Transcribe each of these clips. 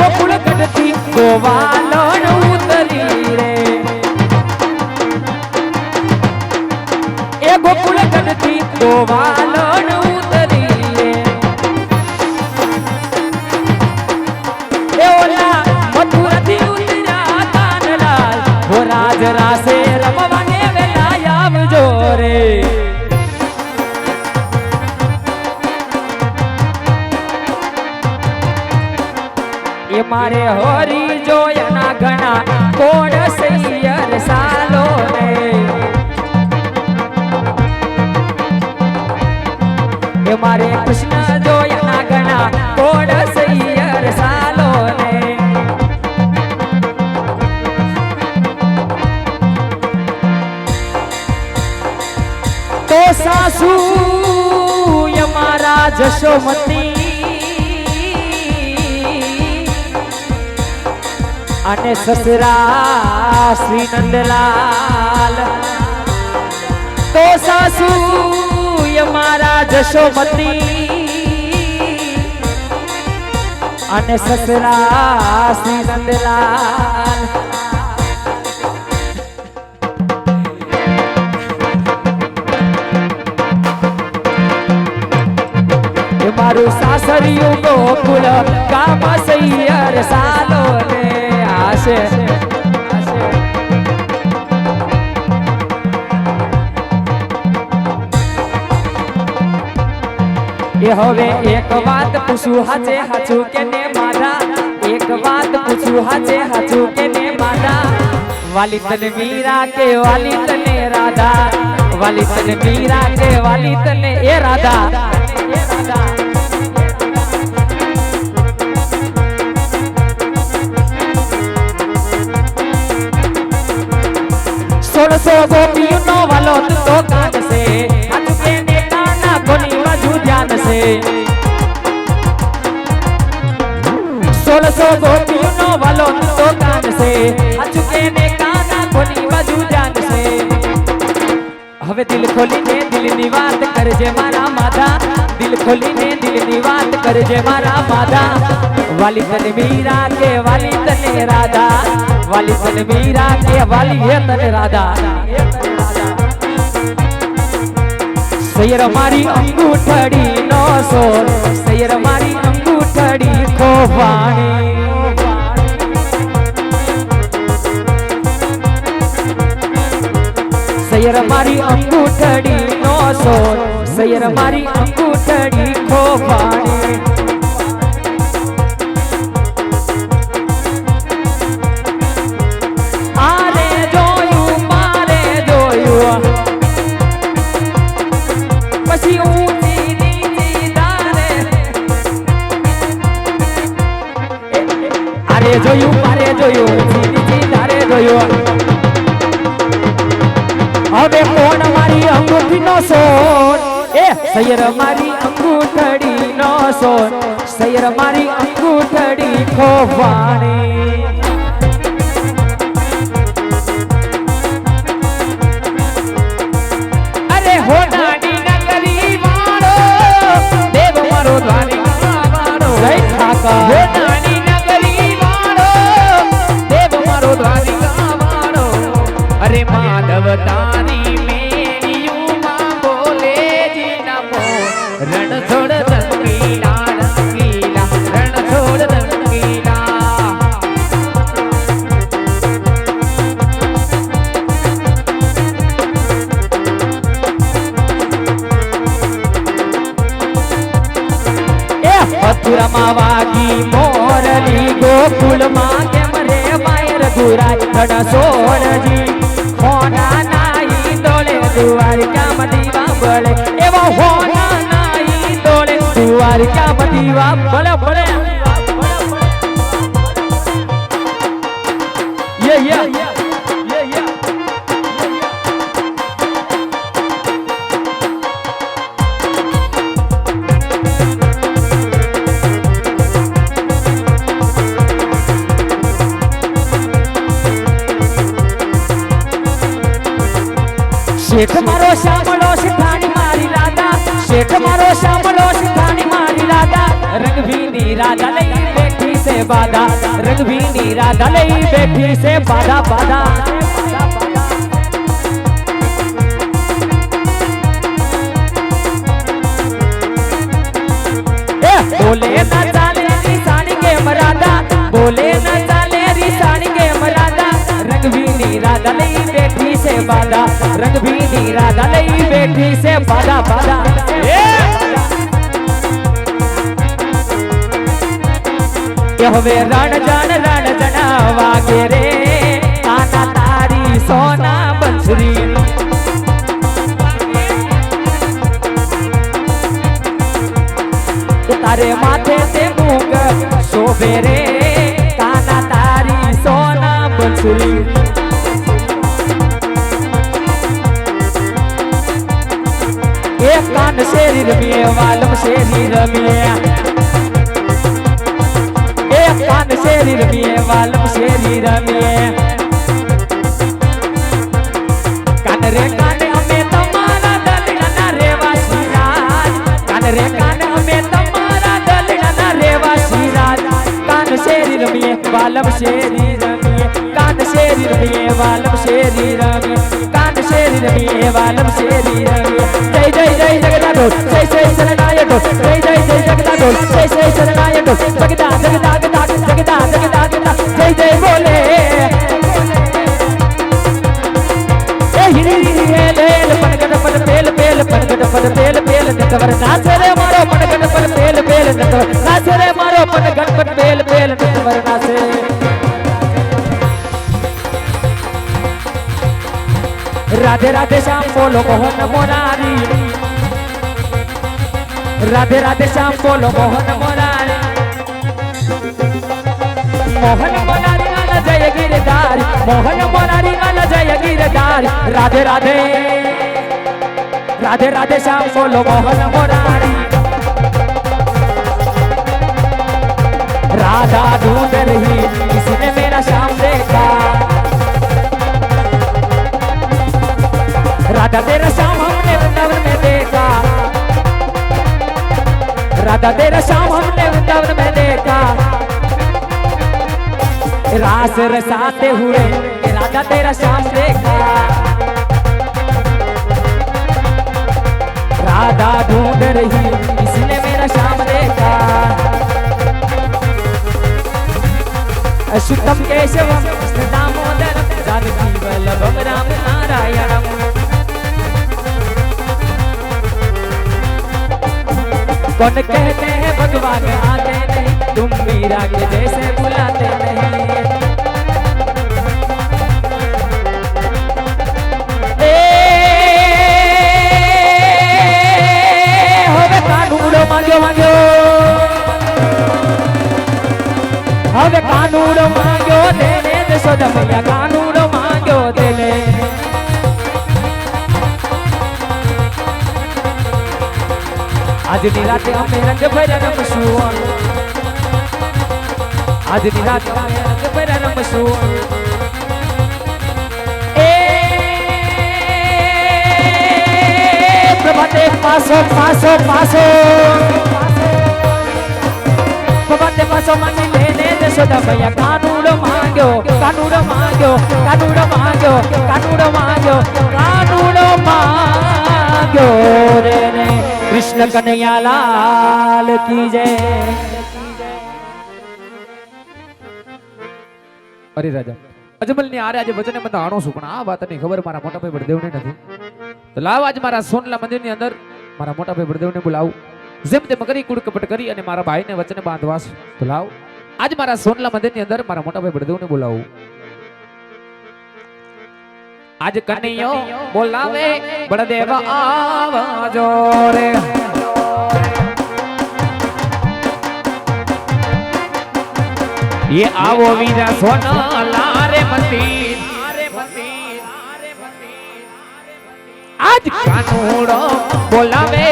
गोकुल गढ़ती गोवालन उतरी रे ए गोकुल गढ़ती गोवालन उतरी रे ए ओला मथुरा थी उतरा कानलाल वो राज रासे रमवाने वेला आवजो रे ये मारे होरी जोयना घना कोण सैयर सालो रे ये मारे कृष्ण जोयना घना कोण सैयर सालो रे तो सासू ये मारा जशोमती अने ससरा श्री नंदलाल तो सासू ये मारा जशोमती अने ससरा श्री नंदलाल मारू सासरियो गोकुल काम सैयर सालो रे आशे ये हवे एक बात पूछू हाचे हाचू के ने मारा एक बात पूछू हाचे हाचू के ने मारा वाली तने मीरा के वाली तने राधा वाली तने मीरा के वाली तने ए राधा सोलसो गोपियों नो वालो तो कान से अचके ने काना कोनी बाजू ध्यान से सोलसो गोपियों नो वालो तो कान से अचके ने काना कोनी बाजू ध्यान से हवे दिल खोली ने दिल नी बात कर जे मारा माधा दिल खोली ने दिल नी बात कर जे मारा माधा वाली तने मीरा के वाली तने राधा वाली तने मीरा के वाली है तने राधा सैर मारी अंगूठड़ी नो सोर सैर मारी अंगूठड़ी खोवाणी सैर मारी अंगूठड़ी नो सोर सैर मारी अंगूठड़ी खोवाणी जोयू मारे जोयू सीधी धारे जोयू अबे कोण मारी अंगूठी नो सोन ए सैर मारी अंगूठड़ी नो सोन सैर मारी अंगूठड़ी खोवाणी अरे हो नानी नगरी मारो देव मारो द्वारिका मारो जय ठाका हो नानी अरे माधव तारी मेरी मां बोले जी नमो रण छोड़ रंगीला रंगीला रण छोड़ रंगीला मथुरा मावागी मोरली गोकुल मां के मरे मायर गुराई रण छोड़ जी होना नाई तोले द्वारिका मदीवा बड़े एवो होना नाई तोले द्वारिका मदीवा बड़े बड़े ये शेठ मारो श्यामलो शिखानी मारी राधा शेठ मारो श्यामलो शिखानी मारी राधा रंग भी नी राधा लई बैठी से बाधा रंग भी नी राधा लई बैठी से बाधा बाधा बोले ना चाले रिसाणी के मरादा बोले ना चाले रिसाणी के मरादा रंग भी नी राधा लई बैठी से बाधा रंग भी नी राधा लई बैठी से बाधा बाधा હવે રણ જણાવા કે રે આના તારી સોના બંસરી તારે માથે તે મૂક શોભે રે કાના તારી સોના બંસરી એક કાન શેરી રમીએ વાલમ શેરી રમીએ कान शेरी रमिए वालम शेरी रमिए कान रे कान हमें तुम्हारा दलना रेवा सिराज कान रे कान हमें तुम्हारा दलना रेवा सिराज कान शेरी रमिए वालम शेरी रमिए कान शेरी रमिए वालम शेरी रमिए कान शेरी रमिए वालम शेरी रमिए जय जय जय जगन्नाथ जय जय शरणाय जय जय जय जगन्नाथ जय जय शरणाय जगदा जगदा जगदा जगदा जगदा जय जय बोले ए हिरी हिरी लेल पनगट पन पेल पेल पनगट पन पेल पेल नटवर नाच रे मारो पनगट पन पेल पेल नटवर नाच रे मारो पनगट पन पेल पेल नटवर नाच राधे राधे श्याम बोलो मोहन मोरारी राधे राधे श्याम बोलो मोहन मोरारी मोहन मोरारी आला जय गिरधारी मोहन मोरारी आला जय गिरधारी राधे राधे राधे राधे श्याम बोलो मोहन मोरारी राधा ढूंढ रही किसने मेरा श्याम देखा राधा तेरा श्याम हमने वृंदावन में देखा राधा तेरा श्याम हमने वृंदावन में देखा रास रसाते हुए राधा तेरा श्याम देखा राधा ढूंढ रही इसने मेरा श्याम देखा अशुद्धम केशवम दामोदरम जानकी वल्लभम राम नारायणम कौन कहते हैं भगवान आते नहीं तुम मीरा के जैसे बुलाते नहीं मांगो मांगो હવે કાનૂડો માંગ્યો દેને જશોદા મૈયા કાનૂડો માંગ્યો દેને આજની રાતે અમે રંગ ભર્યા રમશું આજની રાતે અમે રંગ ભર્યા રમશું એ પ્રભાતે પાસો પાસો પાસો પ્રભાતે પાસો માંગી લેને જશોદા મૈયા કાનૂડો માંગ્યો કાનૂડો માંગ્યો કાનૂડો માંગ્યો કાનૂડો માંગ્યો કાનૂડો માંગ્યો રે ને कृष्ण कन्हैया लाल की जय। अरे राजा अजमल ने आरे आज वचन में आणो છું પણ આ વાતની ખબર મારા મોટા ભાઈ બળદેવને નથી તો લાવ આજ મારા સોનલા મંદિરની અંદર મારા મોટા ભાઈ બળદેવને બોલાવું જેમ તેમ કરી કુડ કપટ કરી અને મારા ભાઈને વચને બાંધવાસ તો લાવ આજ મારા સોનલા મંદિરની અંદર મારા મોટા ભાઈ બળદેવને બોલાવું आज कन्हैयो बोलावे बड़देव आवाजो रे ये आवो वीरा सोना लारे मंदिर आज कानूड़ो बोलावे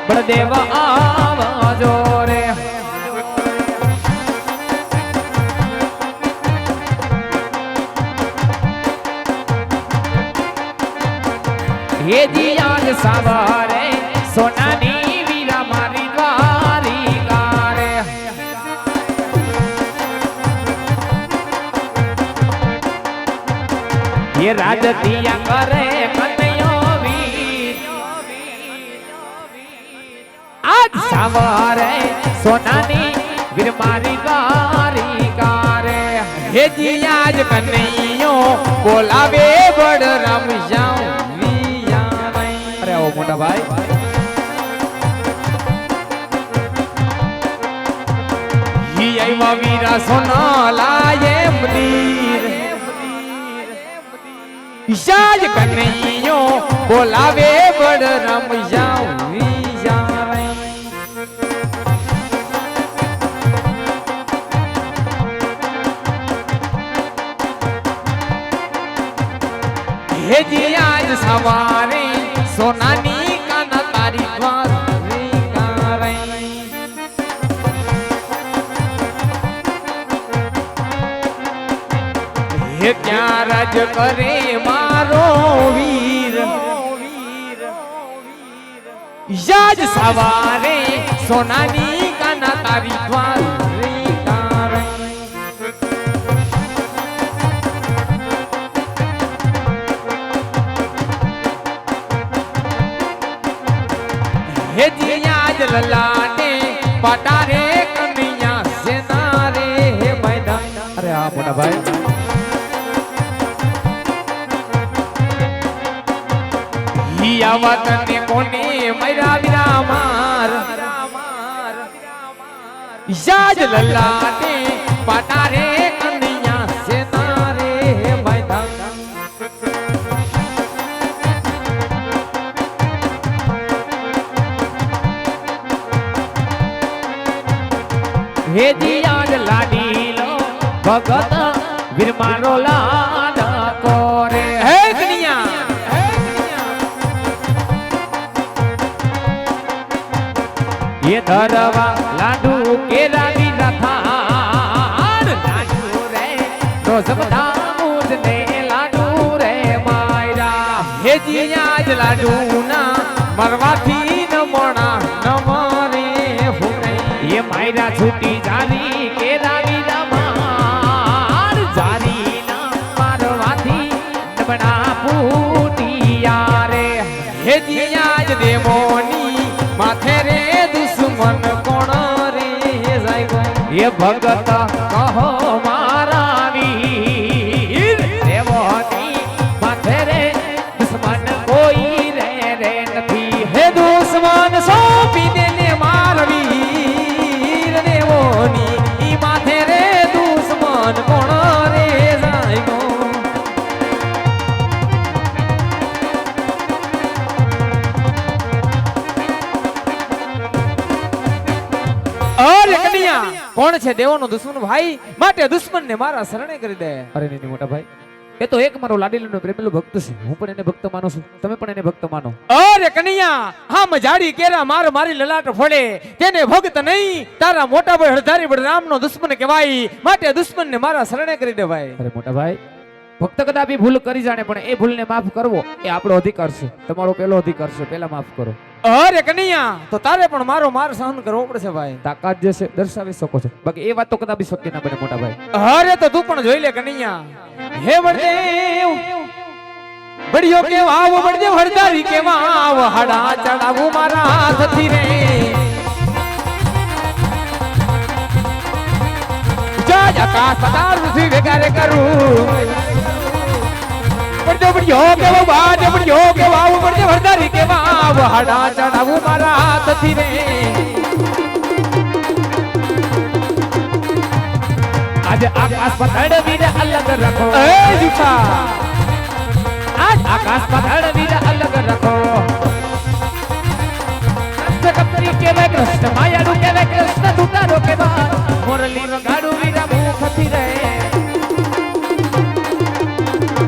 बड़देव आवाजो रे ये जी आज सवारे सोनानी वीरा मारी द्वारी गारे ये राजतिया करे कन्हैयो वीर आज सवारे सोनानी वीर मारी गारी गारे हे जी आज कन्हैयो बोलावे बड़ राम जाऊं अरे आओ मोटा भाई ही आईवा वीरा सोना लाए मंदिर इशाज कन्हैयो बोलावे बड़ राम जाऊं हे जी आज सवारे सोनानी काना तारी द्वारी करे हे क्या राज करे मारो वीर आज सवारे सोनानी काना तारी द्वारी करे हे जी आज ललाटे पटारे कन्हैया से नारे हे मैदान अरे आप मोटा भाई ही आवत ने कोने मेरा विरामार आज ललाटे पटारे कन्हैया से नारे हे मैदान हे जी आज लाडीलो भगत वीर मारो लाड कोरे हे कन्हैया ये धरवा लाडू के रानी रथान लाडू रे तो सबदा मुझने लाडू रे मायरा हे जी आज लाडू ना मरवाथी न मोना न मारे फुरे ये मायरा छूटी जारी के रानी रमान जारी ना मारवाथी न बड़ा पूटिया रे हे जी आज देवोनी माथे रे दुश्मन कोण रे जाइगो ये भगत कहो मारा वीर देवोनी माथे रे दुश्मन कोई रे रे नथी हे दुश्मन सोंपी देने मार वीर देवोनी ई माथे रे दुश्मन कोण रे जाइगो और कन्हैया કોણ છે દેવોનો દુશ્મન ભાઈ માટે દુશ્મનને મારા શરણે કરી દે અરે નહીં મોટા ભાઈ એ તો એક મારો લાડીલો પ્રેમેલો ભક્ત છે હું પણ એને ભક્ત માનું છું તમે પણ એને ભક્ત માનો અરે કન્હૈયા હા મજાડી કેરા માર મારી લલાટ ફોડે તેને ભક્ત નહીં તારા મોટા ભાઈ હળધારી બળરામનો દુશ્મન કહેવાય માટે દુશ્મનને મારા શરણે કરી દે ભાઈ અરે મોટા ભાઈ ભક્ત કદાપી ભૂલ કરી જાણે પણ એ ભૂલને માફ કરવો એ આપણો અધિકાર છે તમારો પહેલો અધિકાર છે પહેલા માફ કરો અરે કન્હૈયા તો તારે પણ મારો માર સહન કરવો પડશે ભાઈ તાકાત જે છે દર્શાવી શકો છો બાકી એ વાત તો કદાપી શક્ય ના બને મોટા ભાઈ અરે તો તું પણ જોઈ લે કન્હૈયા હે વડદેવ બડિયો કે વાવ વડદેવ હરદારી કે વાવ હાડા ચડાવું મારા હાથથી રે જાજ આકાશ પતાર ઋષિ વેગારે કરું બડિયો કે વાવ બડિયો કે વાવ વડદેવ હરદારી કે વાવ હાડા ચડાવું મારા હાથથી રે आज आकाश पतड़ वीर अलग रखो ए जूठा आज आकाश पतड़ वीर अलग रखो कप्तरी के मैं कृष्ण माया